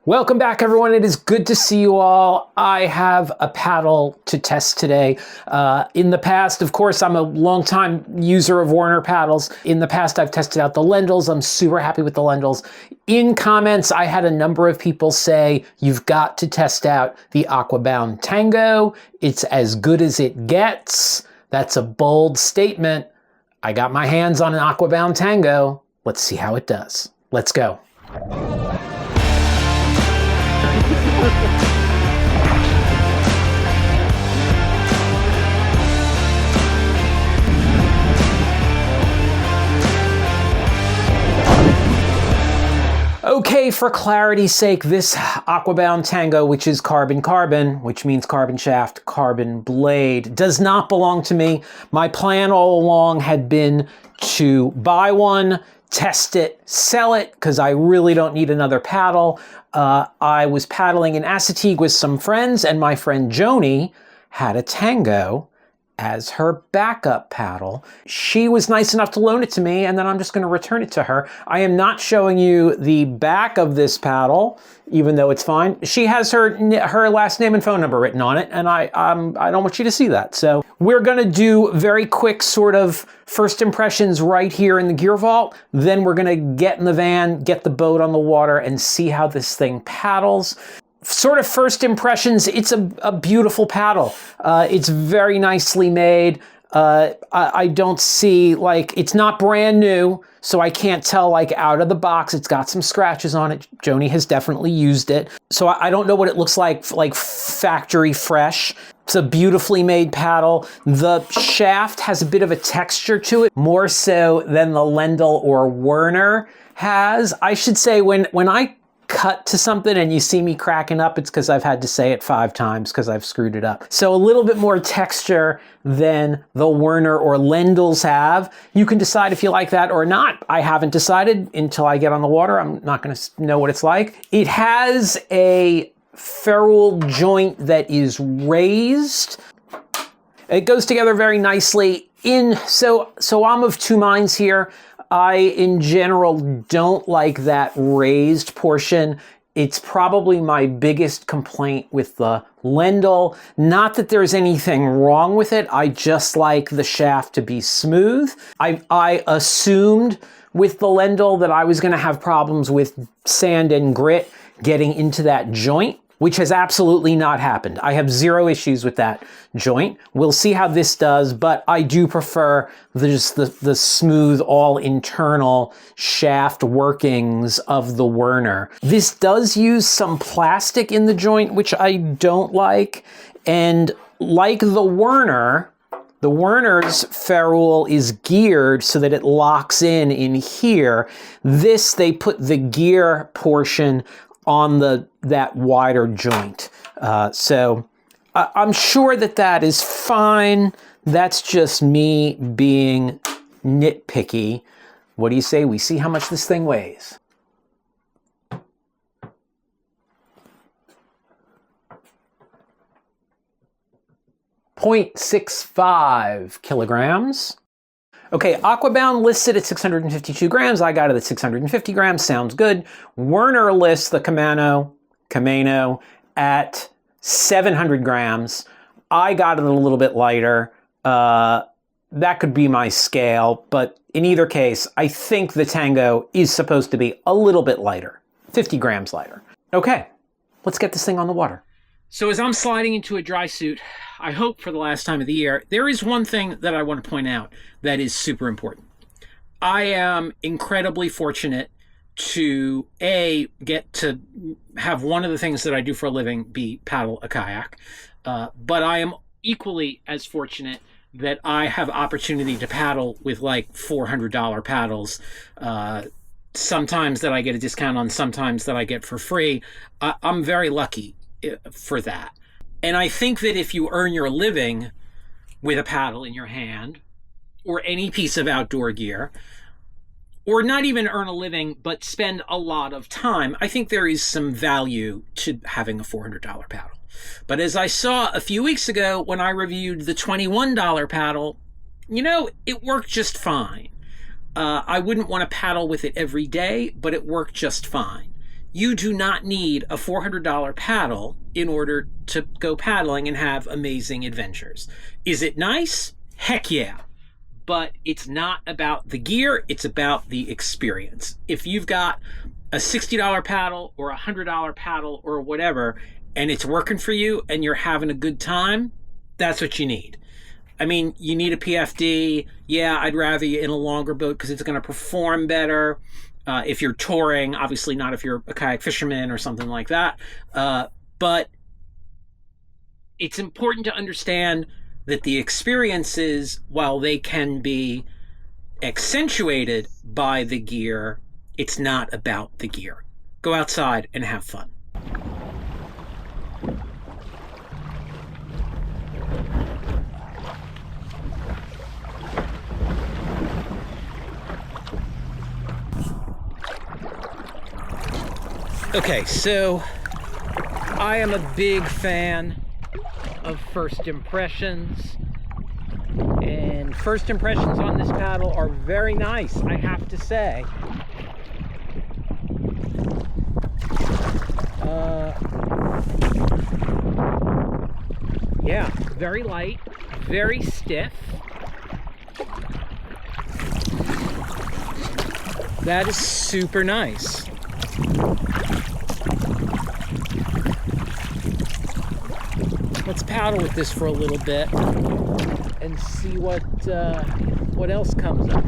Welcome back, everyone. It is good to see you all. I have a paddle to test today. In the past, of course, I'm a longtime user of Werner paddles. In the past, I've tested out the Lendls. I'm super happy with the Lendls. In comments, I had a number of people say, you've got to test out the Aqua Tango. It's as good as it gets. That's a bold statement. I got my hands on an Aqua Tango. Let's see how it does. Let's go. Okay, for clarity's sake, this Aqua Tango, which is carbon-carbon, which means carbon shaft, carbon blade, does not belong to me. My plan all along had been to buy one, test it, sell it, because I really don't need another paddle. I was paddling in Assateague with some friends, and my friend Joni had a Tango as her backup paddle. She was nice enough to loan it to me, and then I'm just going to return it to her. I am not showing you the back of this paddle, even though it's fine. She has her last name and phone number written on it, and I don't want you to see that. So we're going to do very quick sort of first impressions right here in the gear vault. Then we're going to get in the van, get the boat on the water, and see how this thing paddles. Sort of first impressions, it's a beautiful paddle. It's very nicely made. I don't see, like, it's not brand new, so I can't tell, like, out of the box. It's got some scratches on it. Joni has definitely used it. So I don't know what it looks like factory fresh. It's a beautifully made paddle. The shaft has a bit of a texture to it, more so than the Lendl or Werner has. I should say when I cut to something and you see me cracking up, it's because I've had to say it 5 times because I've screwed it up. So a little bit more texture than the Werner or Lendls have. You can decide if you like that or not. I haven't decided until I get on the water. I'm not going to know what it's like. It has a ferrule joint that is raised. It goes together very nicely. So I'm of two minds here. I, in general, don't like that raised portion. It's probably my biggest complaint with the Lendl. Not that there's anything wrong with it. I just like the shaft to be smooth. I assumed with the Lendl that I was going to have problems with sand and grit getting into that joint, which has absolutely not happened. I have zero issues with that joint. We'll see how this does, but I do prefer the smooth, all internal shaft workings of the Werner. This does use some plastic in the joint, which I don't like. And like the Werner's ferrule is geared so that it locks in here. This, they put the gear portion on that wider joint. So I'm sure that is fine. That's just me being nitpicky. What do you say we see how much this thing weighs? .65 kilograms. Okay, Aqua listed at 652 grams. I got it at 650 grams. Sounds good. Werner lists the Camano at 700 grams. I got it a little bit lighter. That could be my scale, but in either case, I think the Tango is supposed to be a little bit lighter, 50 grams lighter. Okay, let's get this thing on the water. So as I'm sliding into a dry suit, I hope for the last time of the year, there is one thing that I want to point out that is super important. I am incredibly fortunate to, get to have one of the things that I do for a living be paddle a kayak. But I am equally as fortunate that I have opportunity to paddle with like $400 paddles. Sometimes that I get a discount on, sometimes that I get for free. I'm very lucky for that. And I think that if you earn your living with a paddle in your hand or any piece of outdoor gear, or not even earn a living, but spend a lot of time, I think there is some value to having a $400 paddle. But as I saw a few weeks ago when I reviewed the $21 paddle, you know, it worked just fine. I wouldn't want to paddle with it every day, but it worked just fine. You do not need a $400 paddle in order to go paddling and have amazing adventures. Is it nice? Heck yeah. But it's not about the gear, it's about the experience. If you've got a $60 paddle or a $100 paddle or whatever, and it's working for you and you're having a good time, that's what you need. I mean, you need a PFD. Yeah, I'd rather you in a longer boat because it's going to perform better. If you're touring, obviously not if you're a kayak fisherman or something like that. But it's important to understand that the experiences, while they can be accentuated by the gear, it's not about the gear. Go outside and have fun. Okay, so I am a big fan of first impressions, and first impressions on this paddle are very nice, I have to say. Yeah, very light, very stiff. That is super nice. Let's paddle with this for a little bit and see what else comes up.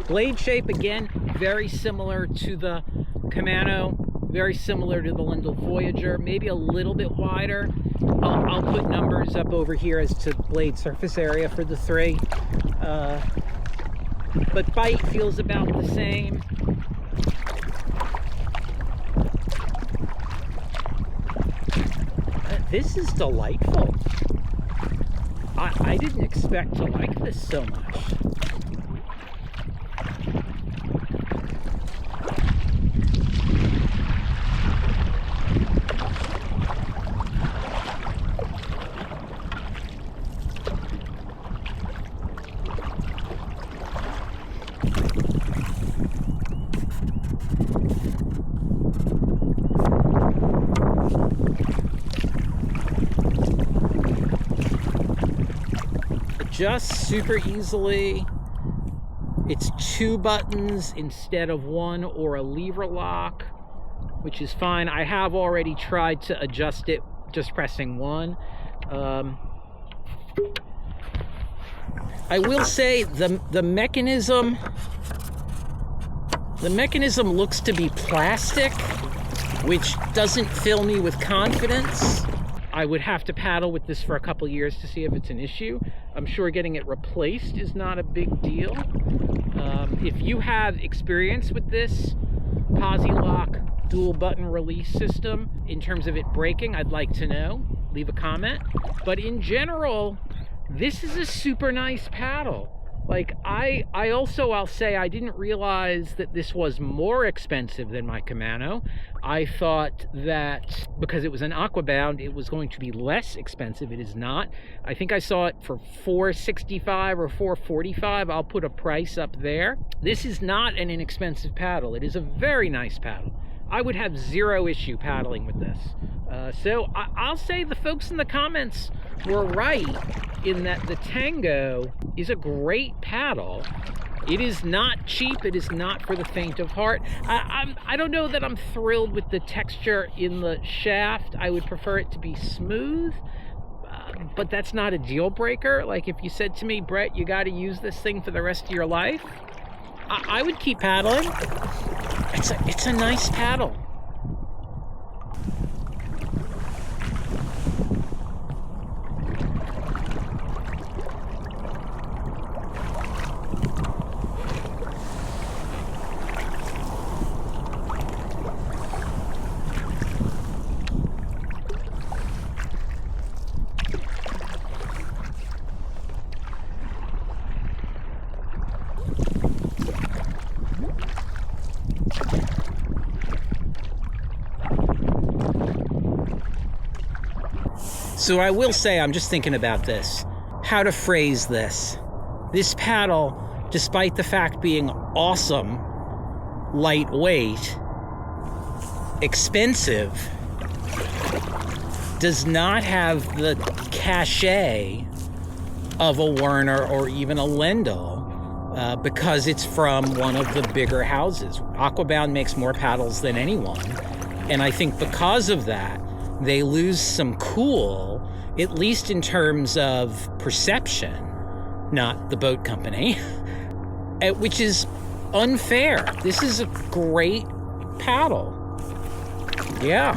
Blade shape, again, very similar to the Camano, very similar to the Lindell Voyager, maybe a little bit wider. I'll put numbers up over here as to blade surface area for the three. But bite feels about the same. This is delightful. I didn't expect to like this so much. Adjusts super easily. It's 2 buttons instead of 1 or a lever lock, which is fine. I have already tried to adjust it just pressing 1. I will say the mechanism looks to be plastic, which doesn't fill me with confidence. I would have to paddle with this for a couple years to see if it's an issue. I'm sure getting it replaced is not a big deal. If you have experience with this posi lock dual button release system in terms of it breaking, I'd like to know. Leave a comment. But in general, this is a super nice paddle. Like, I'll say I didn't realize that this was more expensive than my Camano. I thought that because it was an Aqua bound, it was going to be less expensive. It is not. I think I saw it for $465 or $445. I'll put a price up there. This is not an inexpensive paddle. It is a very nice paddle. I would have zero issue paddling with this. So I'll say the folks in the comments were right in that the Tango is a great paddle. It is not cheap. It is not for the faint of heart. I don't know that I'm thrilled with the texture in the shaft. I would prefer it to be smooth, but that's not a deal breaker. Like if you said to me, Brett, you got to use this thing for the rest of your life, I would keep paddling. It's a nice paddle. So I will say, I'm just thinking about this, how to phrase this. This paddle, despite the fact being awesome, lightweight, expensive, does not have the cachet of a Werner or even a Lendl, because it's from one of the bigger houses. Aquabound makes more paddles than anyone, and I think because of that, they lose some cool, at least in terms of perception, not the boat company, which is unfair. This is a great paddle. Yeah.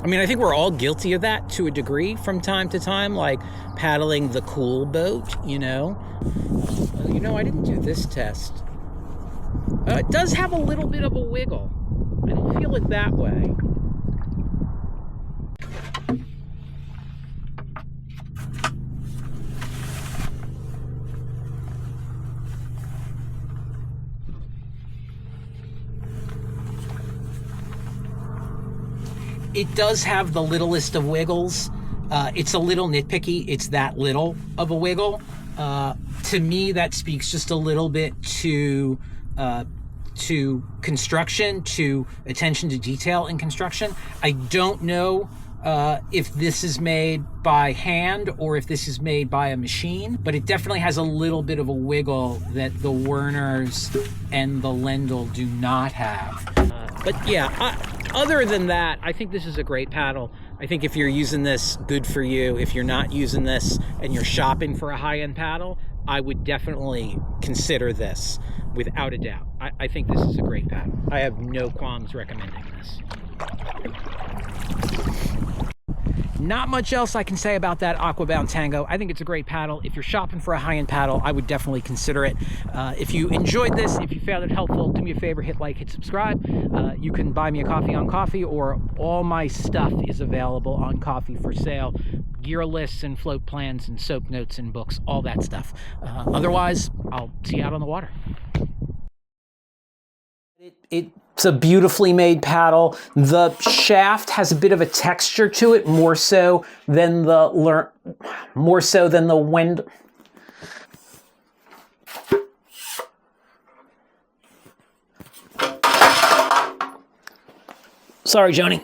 I mean, I think we're all guilty of that to a degree from time to time, like paddling the cool boat, you know? I didn't do this test. It does have a little bit of a wiggle. I don't feel it that way. It does have the littlest of wiggles. It's a little nitpicky. It's that little of a wiggle. To me, that speaks just a little bit to construction, to attention to detail in construction. I don't know if this is made by hand or if this is made by a machine, but it definitely has a little bit of a wiggle that the Werners and the Lendl do not have. But yeah, other than that, I think this is a great paddle. I think if you're using this, good for you. If you're not using this and you're shopping for a high-end paddle, I would definitely consider this, without a doubt. I think this is a great paddle. I have no qualms recommending this. Not much else I can say about that Aquabound Tango. I think it's a great paddle. If you're shopping for a high-end paddle, I would definitely consider it. If you enjoyed this, if you found it helpful, do me a favor, hit like, hit subscribe. You can buy me a coffee on Coffee, or all my stuff is available on Coffee for sale. Gear lists and float plans and soap notes and books, all that stuff. Otherwise, I'll see you out on the water. It's a beautifully made paddle. The shaft has a bit of a texture to it, more so than the wind. Sorry, Joni.